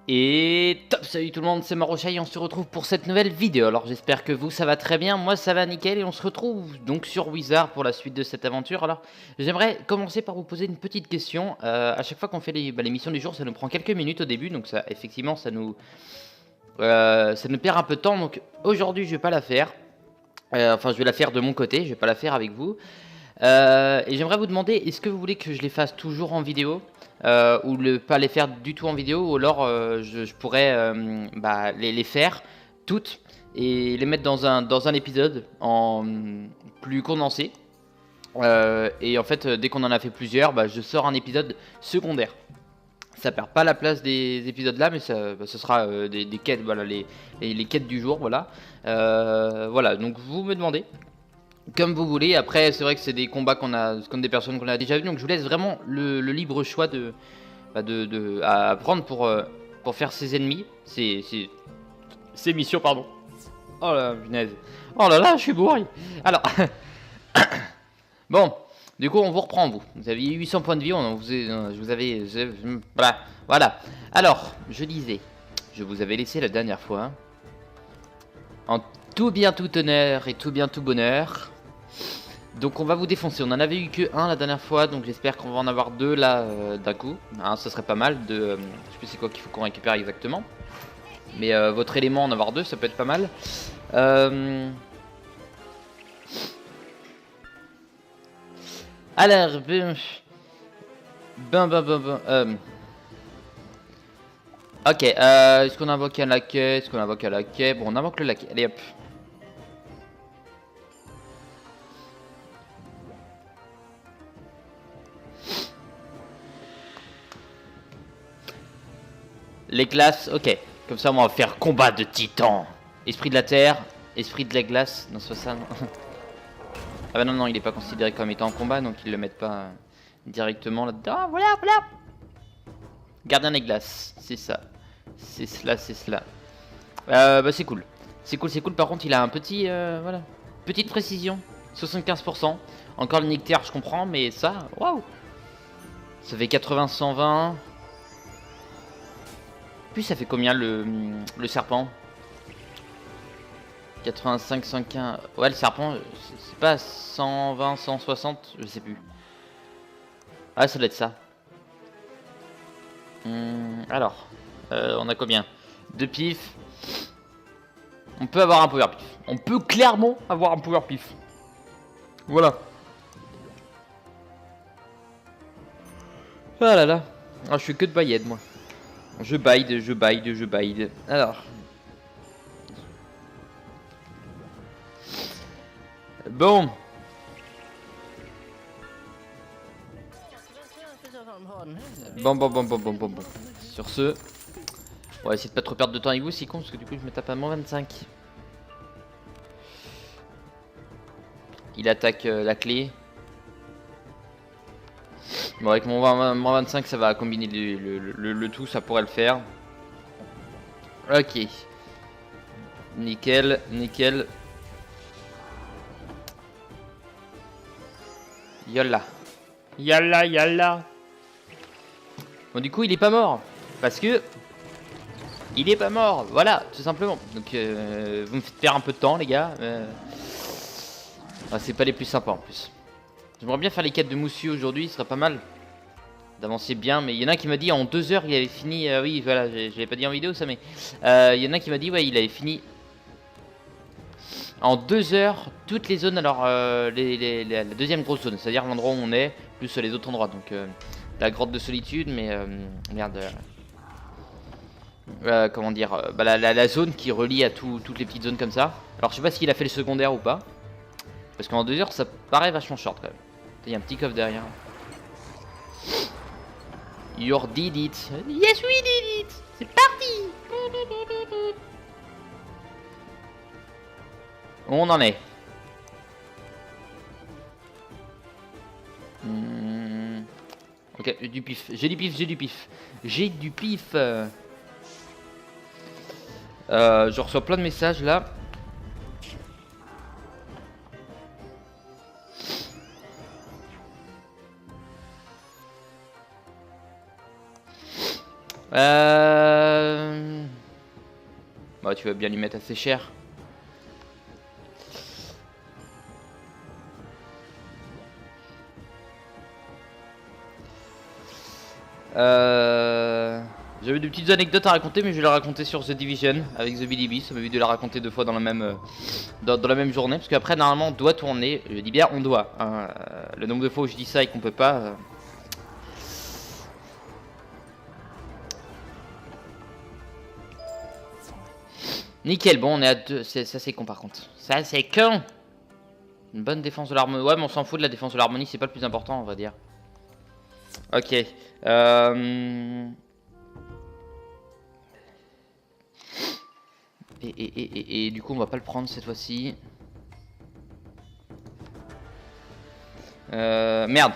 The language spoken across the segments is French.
Et top, salut tout le monde, c'est Marocha et on se retrouve pour cette nouvelle vidéo. Alors j'espère que vous ça va très bien, moi ça va nickel et on se retrouve donc sur Wizard pour la suite de cette aventure. Alors j'aimerais commencer par vous poser une petite question. À chaque fois qu'on fait les missions du jour, ça nous prend quelques minutes au début, donc ça effectivement ça nous perd un peu de temps. Donc aujourd'hui je vais pas la faire, enfin je vais la faire de mon côté, je vais pas la faire avec vous. Et j'aimerais vous demander, est-ce que vous voulez que je les fasse toujours en vidéo ou pas les faire du tout en vidéo, ou alors je pourrais les faire toutes et les mettre dans un épisode en plus condensé. Et en fait, dès qu'on en a fait plusieurs, je sors un épisode secondaire. Ça perd pas la place des épisodes là, mais ce sera des quêtes, voilà, les quêtes du jour, voilà. Voilà, donc vous me demandez comme vous voulez. Après, c'est vrai que c'est des combats contre des personnes qu'on a déjà vues, donc je vous laisse vraiment le libre choix à prendre pour faire ses ennemis, ses missions, pardon. Oh la punaise. Oh là là, je suis bourré. Alors, bon, du coup, on vous reprend, vous. Vous aviez 800 points de vie, voilà, voilà. Alors, je disais, je vous avais laissé la dernière fois, en tout bien tout honneur et tout bien tout bonheur. Donc on va vous défoncer, on en avait eu que un la dernière fois, donc j'espère qu'on va en avoir deux là d'un coup. Hein, ça serait pas mal, je sais plus c'est quoi qu'il faut qu'on récupère exactement. Mais votre élément, en avoir deux, ça peut être pas mal. Alors, ok, est-ce qu'on invoque un laquais? Est-ce qu'on invoque un laquais? Bon, on invoque le laquais, allez hop. Les glaces, ok. Comme ça, on va faire combat de titans. Esprit de la terre, esprit de la glace. Non, c'est pas ça, non. Ah bah non, non, il est pas considéré comme étant en combat, donc ils le mettent pas directement là-dedans. Ah, voilà, voilà. Gardien des glaces, c'est ça. C'est cela, c'est cela. Bah c'est cool. C'est cool, c'est cool. Par contre, il a un petit, voilà. Petite précision. 75%. Encore le nectar, je comprends, mais ça, waouh. Ça fait 80-120. Puis ça fait combien le serpent? 85, 115. Ouais, le serpent, c'est pas 120, 160, je sais plus. Ah, ça doit être ça. Alors, on a combien? 2 pif. On peut avoir un power pif. On peut clairement avoir un power pif. Voilà. Ah là là. Ah, je suis que de baillette, moi. Je baille, je baille, je baille. Alors. Bon. Bon. Sur ce, on va essayer de pas trop perdre de temps avec vous, c'est con, parce que du coup je me tape à moins 25. Il attaque la clé. Bon, avec mon moins 25, ça va combiner le tout, ça pourrait le faire. Ok. Nickel, nickel. Yalla. Yalla, yalla. Bon, du coup, il est pas mort. Parce que... il est pas mort, voilà, tout simplement. Donc, vous me faites perdre un peu de temps, les gars. Ah, c'est pas les plus sympas, en plus. J'aimerais bien faire les quêtes de Moussu aujourd'hui, ce serait pas mal. D'avancer bien, mais il y en a qui m'a dit en 2 heures il avait fini. Oui, voilà, je l'avais pas dit en vidéo ça, mais il y en a qui m'a dit ouais, il avait fini en 2 heures toutes les zones. Alors la deuxième grosse zone, c'est-à-dire l'endroit où on est, plus les autres endroits. Donc la grotte de solitude, mais merde. Comment dire, la zone qui relie à toutes les petites zones comme ça. Alors je sais pas s'il a fait le secondaire ou pas, parce qu'en 2 heures ça paraît vachement short quand même. Il y a un petit coffre derrière. You did it. Yes, we did it. C'est parti. On en est. Ok, j'ai du pif. J'ai du pif, j'ai du pif. J'ai du pif. Je reçois plein de messages là. Bah tu vas bien lui mettre assez cher. J'avais des petites anecdotes à raconter, mais je vais les raconter sur The Division avec The BDB. Ça m'évite de la raconter 2 fois dans la même, dans la même journée. Parce qu'après, normalement, on doit tourner. Je dis bien on doit. Hein. Le nombre de fois où je dis ça et qu'on peut pas. Nickel, bon, on est à 2. Ça, c'est con par contre. Ça, c'est con. Une bonne défense de l'harmonie. Ouais, mais on s'en fout de la défense de l'harmonie, c'est pas le plus important, on va dire. Ok. Et du coup, on va pas le prendre cette fois-ci. Merde.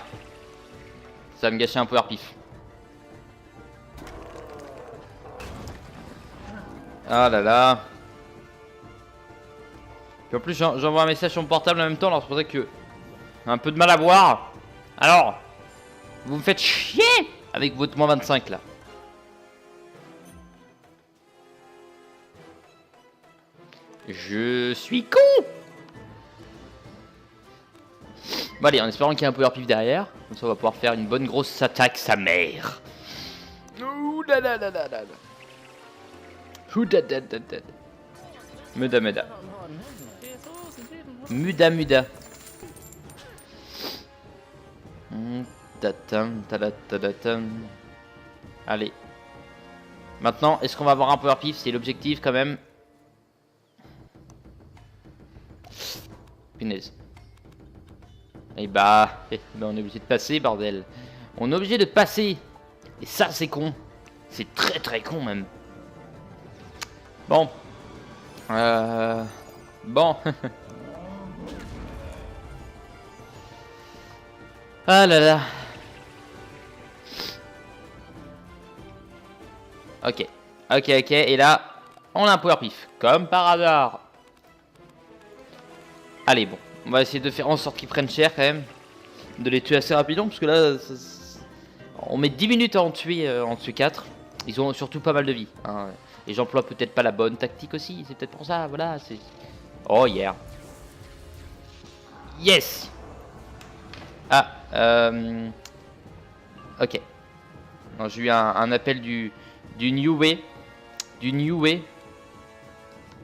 Ça va me gâcher un power pif. Ah là là. Puis en plus, j'envoie un message sur mon portable en même temps, alors c'est pour ça que un peu de mal à boire. Alors, vous me faites chier avec votre moins 25 là. Je suis con. Bon allez, en espérant qu'il y ait un power pif derrière. Comme ça on va pouvoir faire une bonne grosse attaque sa mère. Ouh là là là là là. Ouh da da da da. Muda muda. Muda muda. Allez. Maintenant, est-ce qu'on va avoir un power pif? C'est l'objectif quand même. Punaise. Et bah, on est obligé de passer, bordel. On est obligé de passer. Et ça, c'est con. C'est très très con même. Bon. Bon. Ah là là. Ok. Ok, ok. Et là, on a un power pif. Comme par hasard. Allez, bon. On va essayer de faire en sorte qu'ils prennent cher quand même. De les tuer assez rapidement. Parce que là, on met 10 minutes à en tuer 4. Ils ont surtout pas mal de vie. Hein. Et j'emploie peut-être pas la bonne tactique aussi. C'est peut-être pour ça. Voilà. C'est. Oh, yeah. Yes. Ah. Ok. J'ai eu un appel du New Way. Du New Way.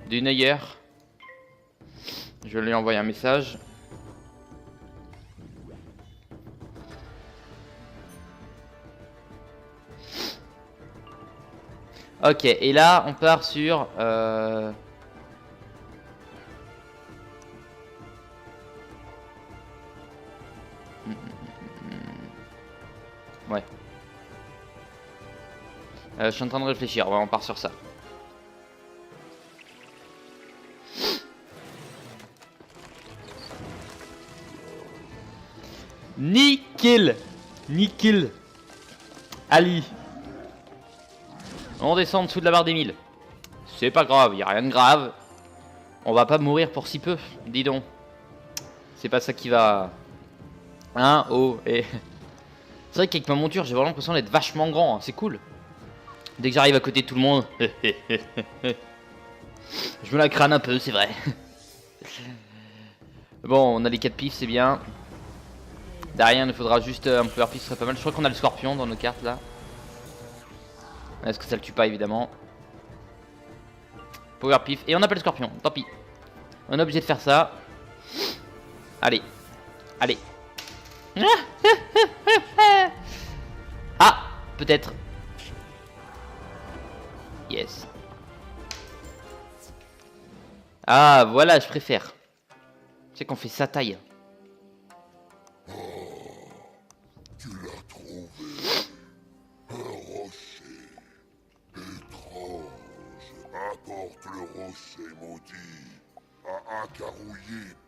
Du Neuer. Je lui ai envoyé un message. Ok, et là on part sur ouais. Je suis en train de réfléchir, ouais, on part sur ça. Nickel. Nickel. Ali. On descend en dessous de la barre des 1000. C'est pas grave, y a rien de grave. On va pas mourir pour si peu, dis donc. C'est pas ça qui va... Hein, oh, et... C'est vrai qu'avec ma monture, j'ai vraiment l'impression d'être vachement grand, hein. C'est cool. Dès que j'arrive à côté de tout le monde... Je me la crâne un peu, c'est vrai. Bon, on a les 4 pifs, c'est bien. Derrière, il nous faudra juste un power pif, ce serait pas mal. Je crois qu'on a le scorpion dans nos cartes, là. Est-ce que ça le tue pas, évidemment. Power pif. Et on n'a pas le scorpion, tant pis. On est obligé de faire ça. Allez. Allez. Ah, peut-être. Yes. Ah, voilà, je préfère. C'est qu'on fait sa taille. Tu l'as trouvé. Un rocher. Étrange. Apporte le rocher maudit à Akarouyip,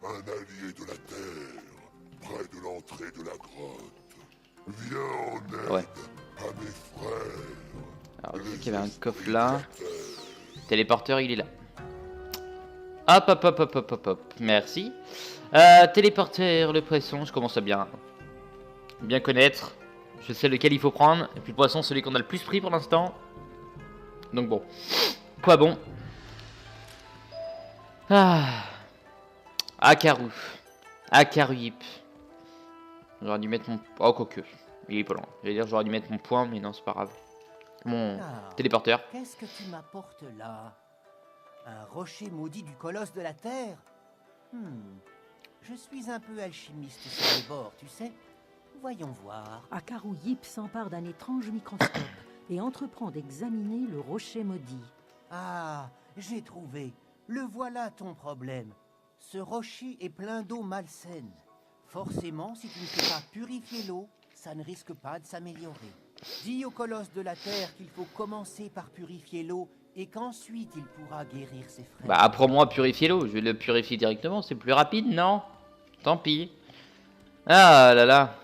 un allié de la terre, près de l'entrée de la grotte. Viens en aide à mes frères. Alors, je sais qu'il y avait un coffre là. Téléporteur, il est là. Hop, hop, hop, hop, hop, hop, hop. Merci. Téléporteur, le poisson, je commence à bien connaître. Je sais lequel il faut prendre. Et puis le poisson, celui qu'on a le plus pris pour l'instant. Donc bon. Quoi bon? Ah. Akaru. Akaruyip. J'aurais dû mettre mon... Oh, quoique. Il est pas loin. J'allais dire j'aurais dû mettre mon point, mais non, c'est pas grave. Mon téléporteur. Qu'est-ce que tu m'apportes là? Un rocher maudit du colosse de la Terre? Je suis un peu alchimiste sur les bords, tu sais. Voyons voir. Akaruyip s'empare d'un étrange microscope et entreprend d'examiner le rocher maudit. Ah, j'ai trouvé. Le voilà ton problème. Ce rocher est plein d'eau malsaine. Forcément, si tu ne fais pas purifier l'eau, ça ne risque pas de s'améliorer. Dis au colosse de la Terre qu'il faut commencer par purifier l'eau et qu'ensuite il pourra guérir ses frères. Bah, apprends-moi à purifier l'eau. Je vais le purifier directement. C'est plus rapide, non? Tant pis. Ah là là.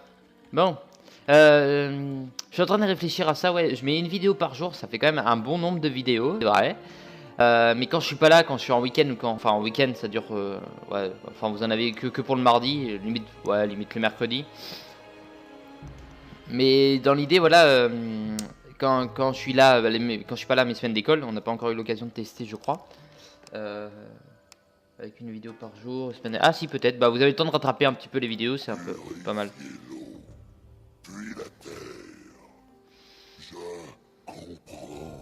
Bon. Je suis en train de réfléchir à ça. Ouais, je mets une vidéo par jour. Ça fait quand même un bon nombre de vidéos. C'est vrai. Mais quand je suis pas là, quand je suis en week-end ou quand... Enfin, en week-end, ça dure... ouais, enfin, vous en avez que pour le mardi. Limite, ouais, limite le mercredi. Mais dans l'idée, voilà... Quand je suis là, quand je suis pas là, mes semaines d'école, on n'a pas encore eu l'occasion de tester, je crois. Avec une vidéo par jour, semaine... Ah si, peut-être. Bah, vous avez le temps de rattraper un petit peu les vidéos, c'est un peu pas mal. Puis la terre. Je comprends.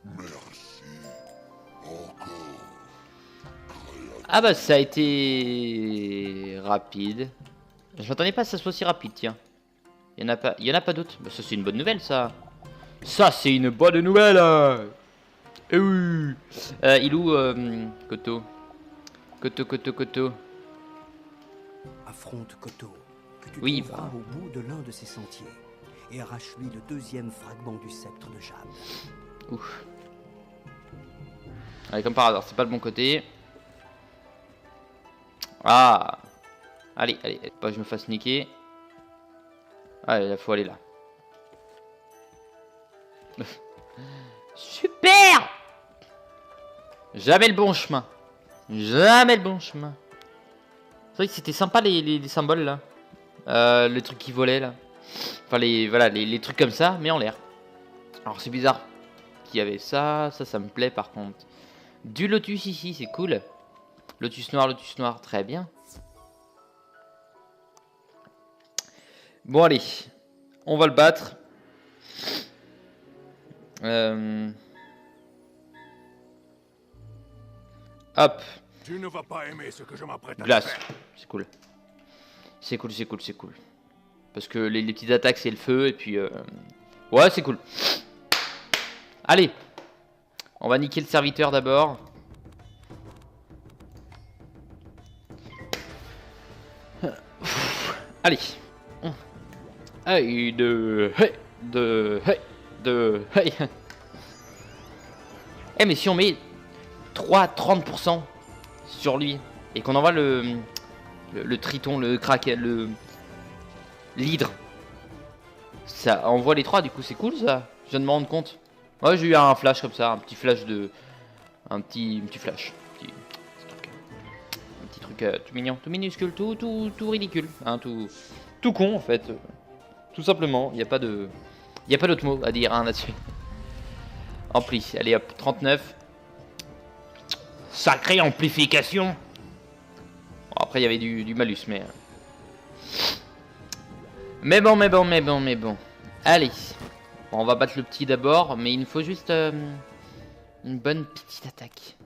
Merci. Encore. Ah bah, ça a été rapide. Je m'attendais pas à ça soit aussi rapide, tiens. Il y en a pas d'autres. Bah, ça, c'est une bonne nouvelle, ça. Ça, c'est une bonne nouvelle. Eh oui. Il est où, Koto? Koto. Affronte Koto, que tu Oui, trouveras bah. au bout de l'un de ses sentiers, et arrache-lui le deuxième fragment du sceptre de Jade. Ouf. Allez, comme par hasard, c'est pas le bon côté. Ah. Allez, pas que je me fasse niquer. Allez, il faut aller là. Super. Jamais le bon chemin. Jamais le bon chemin. C'est vrai que c'était sympa les symboles là. Le truc qui volait là. Enfin voilà, les trucs comme ça, mais en l'air. Alors c'est bizarre qu'il y avait ça me plaît par contre. Du lotus ici, c'est cool. Lotus noir, très bien. Bon allez, on va le battre. Hop. Tu ne vas pas aimer ce que je m'apprête à Glace, faire. c'est cool. C'est cool. Parce que les petites attaques c'est le feu et puis... Ouais, c'est cool. Allez. On va niquer le serviteur d'abord. Allez. Hey, hey. Eh mais si on met 30% sur lui et qu'on envoie le triton, le kraken, l'hydre, ça envoie les trois, du coup c'est cool ça. Je viens de me rendre compte. Moi j'ai eu un flash comme ça, un petit flash de... Un petit flash. Un petit truc tout mignon, tout minuscule, tout ridicule. Hein, tout con en fait. Tout simplement, il n'y a pas d'autre mot à dire hein, là-dessus. Ampli, allez hop, 39. Sacrée amplification. Bon, après il y avait du malus, mais... Mais bon. Allez. Bon, on va battre le petit d'abord, mais il nous faut juste une bonne petite attaque.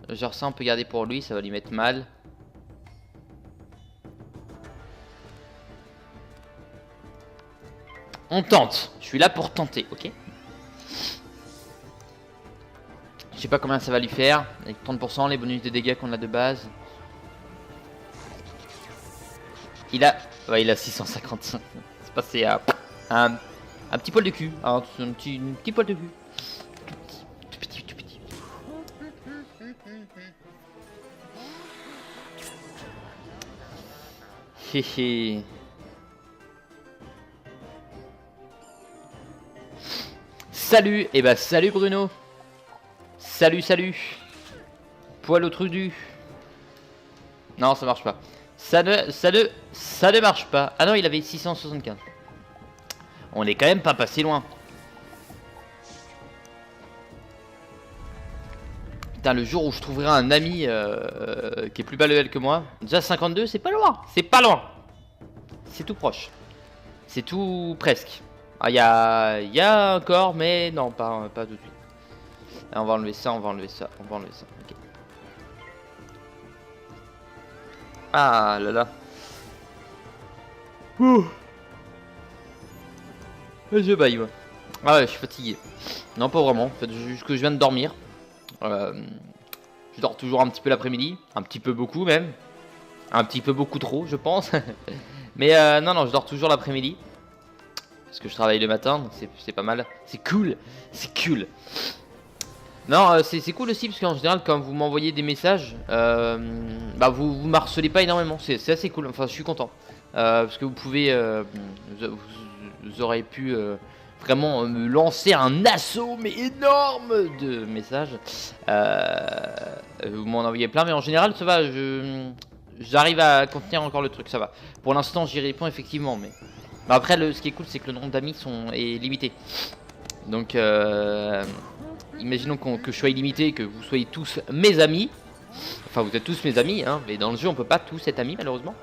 Genre ça on peut garder pour lui, ça va lui mettre mal. On tente. Je suis là pour tenter, ok? Je sais pas combien ça va lui faire. Avec 30%, les bonus de dégâts qu'on a de base. Il a 655. C'est passé à un petit poil de cul. Un petit poil de cul. Tout petit. Héhé. Salut, et bah salut Bruno. Salut. Poil au truc. Non, ça marche pas. Ça ne marche pas. Ah non, il avait 675. On est quand même pas passé loin. Putain, le jour où je trouverai un ami qui est plus bas level que moi. Déjà 52, c'est pas loin. C'est pas loin. C'est tout proche. C'est tout presque. Ah, y a encore, mais non, pas tout de suite. Là, on va enlever ça, on va enlever ça, on va enlever ça. Ok. Ah là là. Ouh. Je baille, moi. Ah ouais, je suis fatigué. Non, pas vraiment. En fait, juste que je viens de dormir. Je dors toujours un petit peu l'après-midi. Un petit peu beaucoup, même. Un petit peu beaucoup trop, je pense. Mais non, je dors toujours l'après-midi. Parce que je travaille le matin, donc c'est pas mal. C'est cool. C'est cool. Non, c'est cool aussi, parce qu'en général, quand vous m'envoyez des messages, bah vous m'harcelez pas énormément. C'est assez cool. Enfin, je suis content. Parce que vous pouvez... vous aurez pu... vraiment me lancer un assaut mais énorme de messages. Vous m'en envoyez plein, mais en général ça va, j'arrive à contenir encore le truc, ça va. Pour l'instant j'y réponds effectivement, mais après ce qui est cool c'est que le nombre d'amis est limité. Donc imaginons que je sois illimité, que vous soyez tous mes amis. Enfin vous êtes tous mes amis, hein, mais dans le jeu on peut pas tous être amis malheureusement.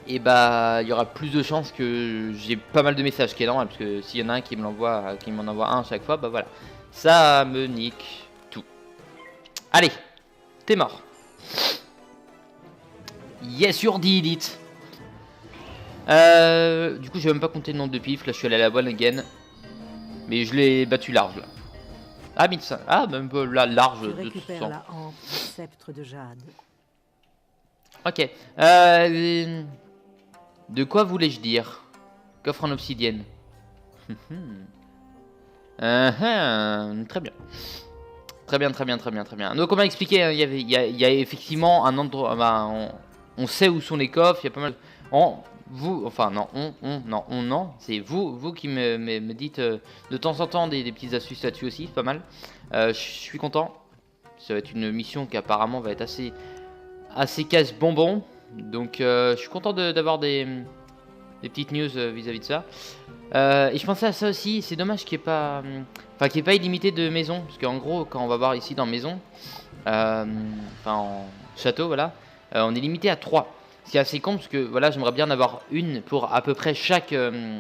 Et bah il y aura plus de chances que j'ai pas mal de messages, qui est normal, parce que s'il y en a un qui m'en envoie un à chaque fois, bah voilà, ça me nique tout. Allez, t'es mort. Yes, you did it. Du coup j'ai même pas compté le nombre de pifs, là je suis allé à la bonne again. Mais je l'ai battu large là. Ah 1500, ah même là large Tu de récupères 200. la hampe du sceptre de jade. Ok, de quoi voulais-je dire? Coffre en obsidienne. Très bien. Très bien, très bien, très bien, très bien. Donc on m'a expliqué, hein, il y a effectivement un endroit, bah, on sait où sont les coffres, il y a pas mal... Enfin non, non, c'est vous qui me dites de temps en temps des petites astuces là-dessus aussi, pas mal. Je suis content. Ça va être une mission qui apparemment va être assez casse-bonbon. Donc je suis content d'avoir des petites news vis-à-vis de ça. Et je pensais à ça aussi, c'est dommage qu'il n'y ait pas... Enfin, qu'il n'y ait pas illimité de maison. Parce qu'en gros, quand on va voir ici dans maison, enfin en château, voilà, on est limité à 3. C'est assez con parce que voilà, j'aimerais bien en avoir une pour à peu près chaque...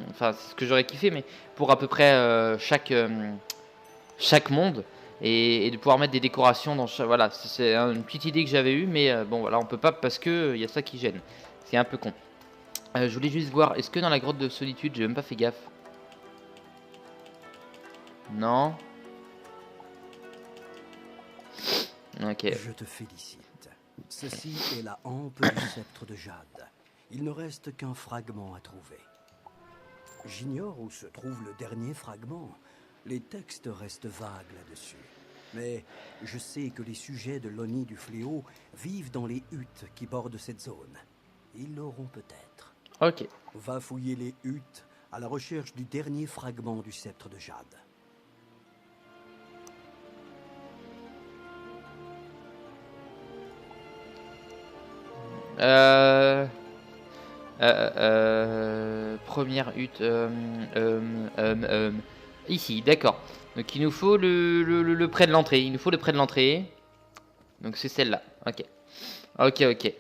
Enfin, c'est ce que j'aurais kiffé, mais pour à peu près chaque monde. Et de pouvoir mettre des décorations dans chaque... Voilà, c'est une petite idée que j'avais eue, mais bon, voilà, on peut pas parce que y a ça qui gêne. C'est un peu con. Je voulais juste voir, est-ce que dans la grotte de solitude, j'ai même pas fait gaffe. Non. Ok. Je te félicite. Ceci est la hampe du sceptre de jade. Il ne reste qu'un fragment à trouver. J'ignore où se trouve le dernier fragment. Les textes restent vagues là-dessus. Mais je sais que les sujets de l'Oni du fléau vivent dans les huttes qui bordent cette zone. Ils l'auront peut-être. Ok. Va fouiller les huttes à la recherche du dernier fragment du sceptre de jade. Première hutte. Ici, d'accord. Donc il nous faut le près de l'entrée. Il nous faut le près de l'entrée. Donc c'est celle-là. Ok. Ok.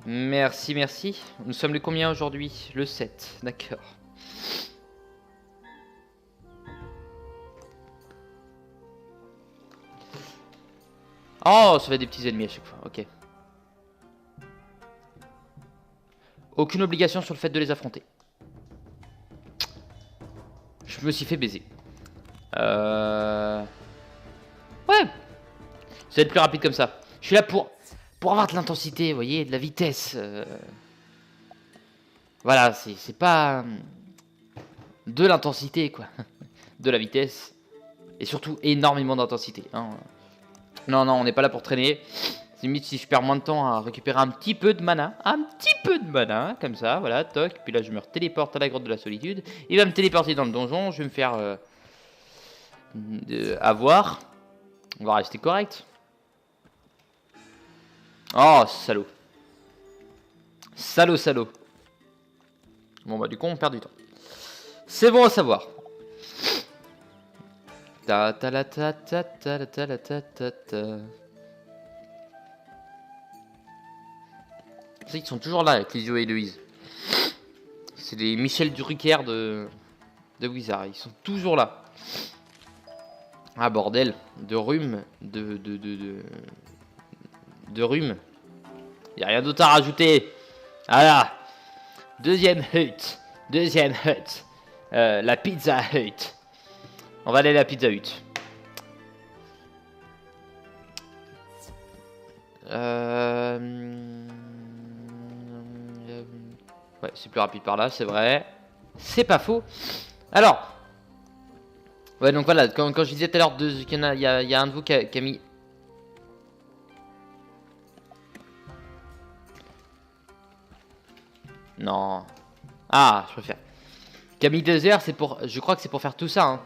Merci. Nous sommes le combien aujourd'hui? Le 7. D'accord. Oh, ça fait des petits ennemis à chaque fois. Ok. Aucune obligation sur le fait de les affronter. Je me suis fait baiser. Ouais. Ça va être plus rapide comme ça. Je suis là pour avoir de l'intensité, vous voyez, de la vitesse. Voilà, c'est pas de l'intensité, quoi. De la vitesse. Et surtout énormément d'intensité. Hein. Non, on n'est pas là pour traîner. C'est limite si je perds moins de temps à récupérer un petit peu de mana. Comme ça, voilà, toc. Puis là, je me téléporte à la grotte de la solitude. Il va me téléporter dans le donjon. Je vais me faire avoir. On va rester correct. Oh, salaud. Salaud. Bon, bah, du coup, on perd du temps. C'est bon à savoir. Ta ta la ta ta ta la ta la ta ta ta. Tu sais, ils sont toujours là avec Lizio et Louise. C'est les Michel Drucker de Wizard. Ils sont toujours là. Ah bordel, de rhume, de rhume. Y a rien d'autre à rajouter. Voilà. Deuxième hut. La pizza hut. On va aller à la pizza hut. Ouais, c'est plus rapide par là, c'est vrai. C'est pas faux. Alors. Ouais, donc voilà, quand je disais tout à l'heure, il y a un de vous qui a mis... Non. Ah, je préfère. Qui a mis 2 heures, c'est pour... Je crois que c'est pour faire tout ça, hein.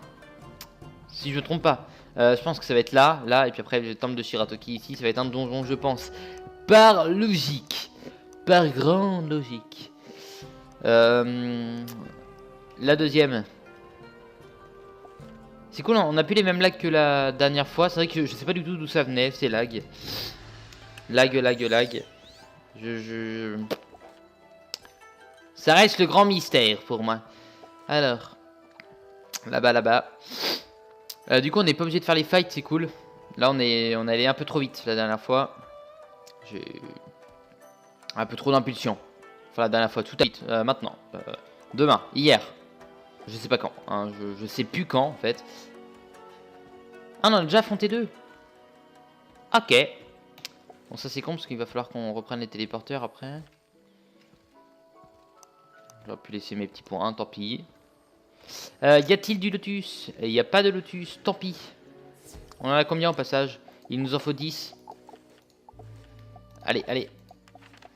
Si je me trompe pas. Je pense que ça va être là, et puis après le temple de Shiratoki ici, ça va être un donjon, je pense. Par logique. Par grande logique. La deuxième. C'est cool, on a plus les mêmes lags que la dernière fois. C'est vrai que je sais pas du tout d'où ça venait, ces lags. Lag. Ça reste le grand mystère pour moi. Alors. Là-bas. Du coup, on n'est pas obligé de faire les fights, c'est cool. Là, on est allé un peu trop vite la dernière fois. J'ai un peu trop d'impulsion. Enfin, la dernière fois, tout à vite. Maintenant. Demain. Hier. Je sais pas quand. Hein, je sais plus quand, en fait. Ah, on a déjà affronté 2. Ok. Bon, ça, c'est con, parce qu'il va falloir qu'on reprenne les téléporteurs après. J'aurais pu laisser mes petits points, tant pis. Y a-t-il du lotus? Il n'y a pas de lotus, tant pis. On en a combien au passage? Il nous en faut 10. Allez.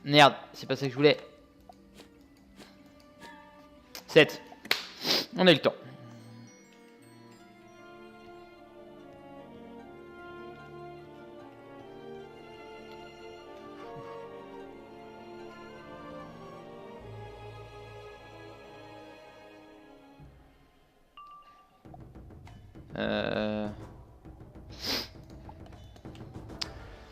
Merde, c'est pas ça que je voulais. 7. On a eu le temps.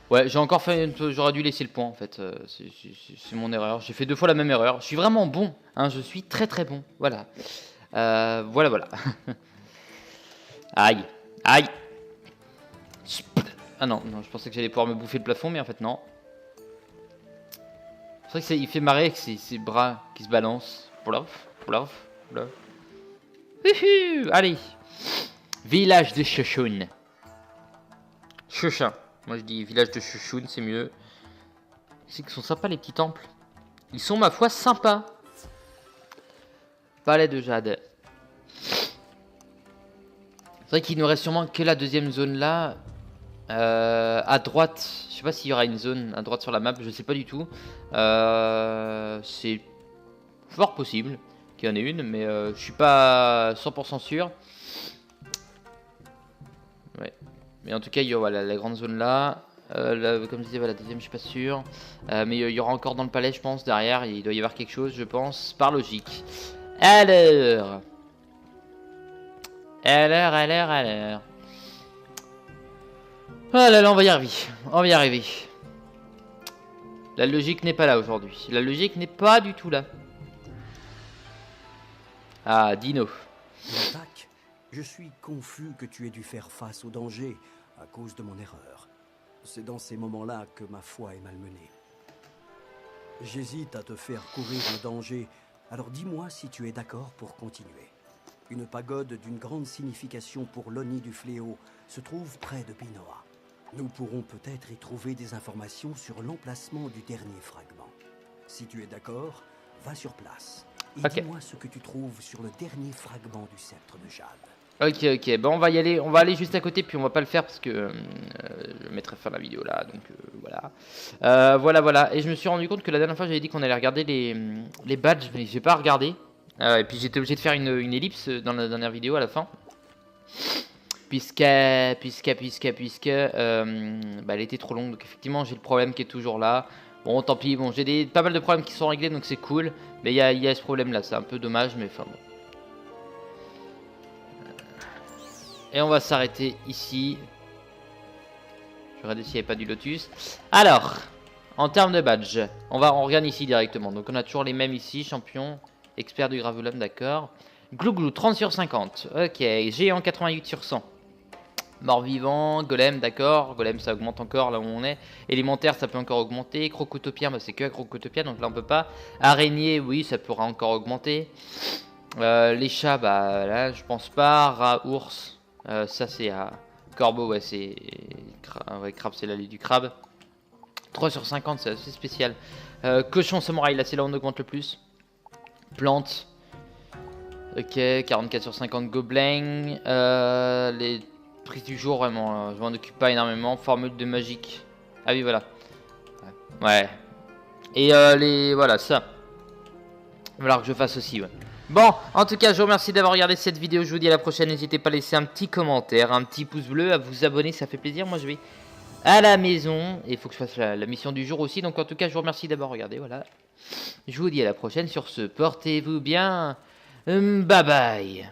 Ouais, j'ai encore fait... J'aurais dû laisser le point, en fait. C'est mon erreur. J'ai fait 2 fois la même erreur. Je suis vraiment bon. Hein, je suis très bon. Voilà. Voilà. Aïe. Ah non, je pensais que j'allais pouvoir me bouffer le plafond, mais en fait, non. C'est vrai qu'il fait marrer avec ses bras qui se balancent. Plouf. Allez. Village de Shoshun. Moi je dis village de Shoshun, c'est mieux. C'est qu'ils sont sympas les petits temples. Ils sont ma foi sympas. Palais de Jade. C'est vrai qu'il nous reste sûrement que la deuxième zone là. À droite. Je sais pas s'il y aura une zone à droite sur la map. Je sais pas du tout. C'est fort possible qu'il y en ait une. Mais je suis pas 100% sûr. Ouais. Mais en tout cas, il y aura la grande zone là. Comme je disais, la deuxième, je suis pas sûr. Mais il y aura encore dans le palais, je pense, derrière. Il doit y avoir quelque chose, je pense, par logique. Alors. Ah là là, on va y arriver. La logique n'est pas là aujourd'hui. La logique n'est pas du tout là. Ah, Dino. L'attaque. Je suis confus que tu aies dû faire face au danger à cause de mon erreur. C'est dans ces moments-là que ma foi est malmenée. J'hésite à te faire courir le danger, alors dis-moi si tu es d'accord pour continuer. Une pagode d'une grande signification pour l'Oni du Fléau se trouve près de Pinoa. Nous pourrons peut-être y trouver des informations sur l'emplacement du dernier fragment. Si tu es d'accord, va sur place et dis-moi ce que tu trouves sur le dernier fragment du sceptre de Jade. Ok, bon on va y aller, on va aller juste à côté puis on va pas le faire parce que je mettrai fin à la vidéo là, donc voilà. Et je me suis rendu compte que la dernière fois j'avais dit qu'on allait regarder les badges, mais j'ai pas regardé. Et puis j'étais obligé de faire une ellipse dans la dernière vidéo à la fin. Puisque elle était trop longue, donc effectivement j'ai le problème qui est toujours là. Bon tant pis, bon j'ai pas mal de problèmes qui sont réglés donc c'est cool. Mais il y a ce problème là, c'est un peu dommage mais enfin bon. Et on va s'arrêter ici. Je regarde s'il n'y avait pas du lotus. Alors, en termes de badge, on regarde ici directement. Donc on a toujours les mêmes ici. Champion, expert du Gravulum, d'accord. Glouglou, 30 sur 50. Ok, géant, 88 sur 100. Mort-vivant, golem, d'accord. Golem, ça augmente encore là où on est. Élémentaire, ça peut encore augmenter. Crocotopien, bah, c'est que Crocotopia, donc là on peut pas. Araignée, oui, ça pourra encore augmenter. Les chats, bah là, je pense pas. Rat, ours, ça c'est à... Corbeau, ouais, c'est... Ouais, crabe, c'est l'allée du crabe. 3 sur 50, c'est assez spécial. Cochon, samouraï, là c'est là où on augmente le plus. Plante. Ok, 44 sur 50, gobelin. Les prix du jour, vraiment, je m'en occupe pas énormément. Formule de magique. Ah oui, voilà. Ouais. Et voilà, ça. Il va falloir que je fasse aussi, ouais. Bon, en tout cas, je vous remercie d'avoir regardé cette vidéo. Je vous dis à la prochaine. N'hésitez pas à laisser un petit commentaire, un petit pouce bleu, à vous abonner, ça fait plaisir. Moi, je vais à la maison. Et il faut que je fasse la mission du jour aussi. Donc, en tout cas, je vous remercie d'avoir regardé. Voilà. Je vous dis à la prochaine. Sur ce, portez-vous bien. Bye bye.